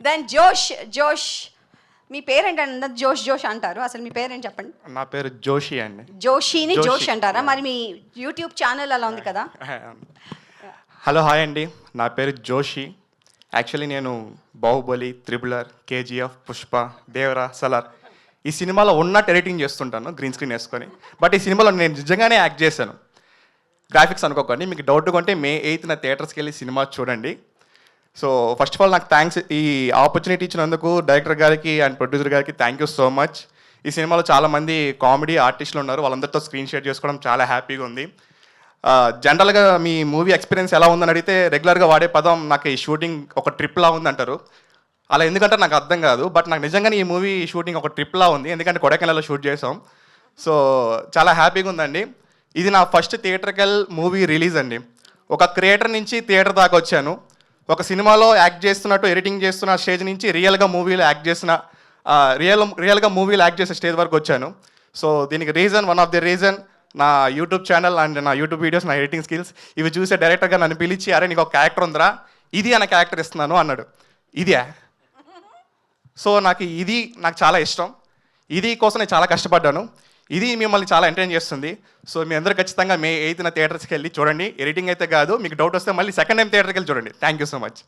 Then జోష్ మీ పేరేంటంటే జోష్ అంటారు, అసలు మీ పేరేంటి చెప్పండి. నా పేరు జోషి అండి. జోషిని జోష్ అంటారా? మరి మీ యూట్యూబ్ ఛానల్ అలా ఉంది కదా. హలో హాయ్ అండి, నా పేరు జోషి. యాక్చువల్లీ నేను బాహుబలి, త్రిబులర్, కేజీఎఫ్, పుష్ప, దేవరా, సలార్ ఈ సినిమాలో ఉన్నట్టు ఎడిటింగ్ చేస్తుంటాను గ్రీన్ స్క్రీన్ వేసుకొని. బట్ ఈ సినిమాలో నేను నిజంగానే యాక్ట్ చేశాను. గ్రాఫిక్స్ అనుకోకండి, మీకు డౌట్ కొంటే May 8న థియేటర్స్కి వెళ్ళి సినిమా చూడండి. సో ఫస్ట్ ఆఫ్ ఆల్ నాకు థ్యాంక్స్, ఈ ఆపర్చునిటీ ఇచ్చినందుకు డైరెక్టర్ గారికి అండ్ ప్రొడ్యూసర్ గారికి థ్యాంక్ యూ సో మచ్. ఈ సినిమాలో చాలామంది కామెడీ ఆర్టిస్టులు ఉన్నారు, వాళ్ళందరితో స్క్రీన్ షేర్ చేసుకోవడం చాలా హ్యాపీగా ఉంది. జనరల్గా మీ మూవీ ఎక్స్పీరియన్స్ ఎలా ఉందని అడిగితే రెగ్యులర్గా వాడే పదం నాకు ఈ షూటింగ్ ఒక ట్రిప్లా ఉంది అంటారు. అలా ఎందుకంటే నాకు అర్థం కాదు, బట్ నాకు నిజంగానే ఈ మూవీ షూటింగ్ ఒక ట్రిప్లా ఉంది, ఎందుకంటే కొడైకెనాల్లో షూట్ చేసాం. సో చాలా హ్యాపీగా ఉందండి. ఇది నా ఫస్ట్ థియేటర్కల్ మూవీ రిలీజ్ అండి. ఒక క్రియేటర్ నుంచి థియేటర్ దాకా వచ్చాను. ఒక సినిమాలో యాక్ట్ చేస్తున్నట్టు ఎడిటింగ్ చేస్తున్న స్టేజ్ నుంచి రియల్గా మూవీలో యాక్ట్ చేసిన రియల్గా మూవీలో యాక్ట్ చేసే స్టేజ్ వరకు వచ్చాను. సో దీనికి వన్ ఆఫ్ ది రీజన్ నా యూట్యూబ్ ఛానల్ అండ్ నా యూట్యూబ్ వీడియోస్, నా ఎడిటింగ్ స్కిల్స్. ఇవి చూసే డైరెక్టర్గా నన్ను పిలిచి, అరే నీకు ఒక క్యారెక్టర్ ఉందిరా, ఇది అన్న క్యారెక్టర్ ఇస్తున్నాను అన్నాడు. ఇదే సో నాకు చాలా ఇష్టం. ఇది కోసం నేను చాలా కష్టపడ్డాను. ఇది మిమ్మల్ని చాలా ఎంటర్టైన్ చేస్తుంది. సో మీ అందరూ ఖచ్చితంగా May 8న థియేటర్స్కి వెళ్ళి చూడండి. ఎడిటింగ్ అయితే కాదు, మీకు డౌట్ వస్తే మళ్ళీ సెకండ్ టైం థియేటర్కి వెళ్ళి చూడండి. Thank you so much.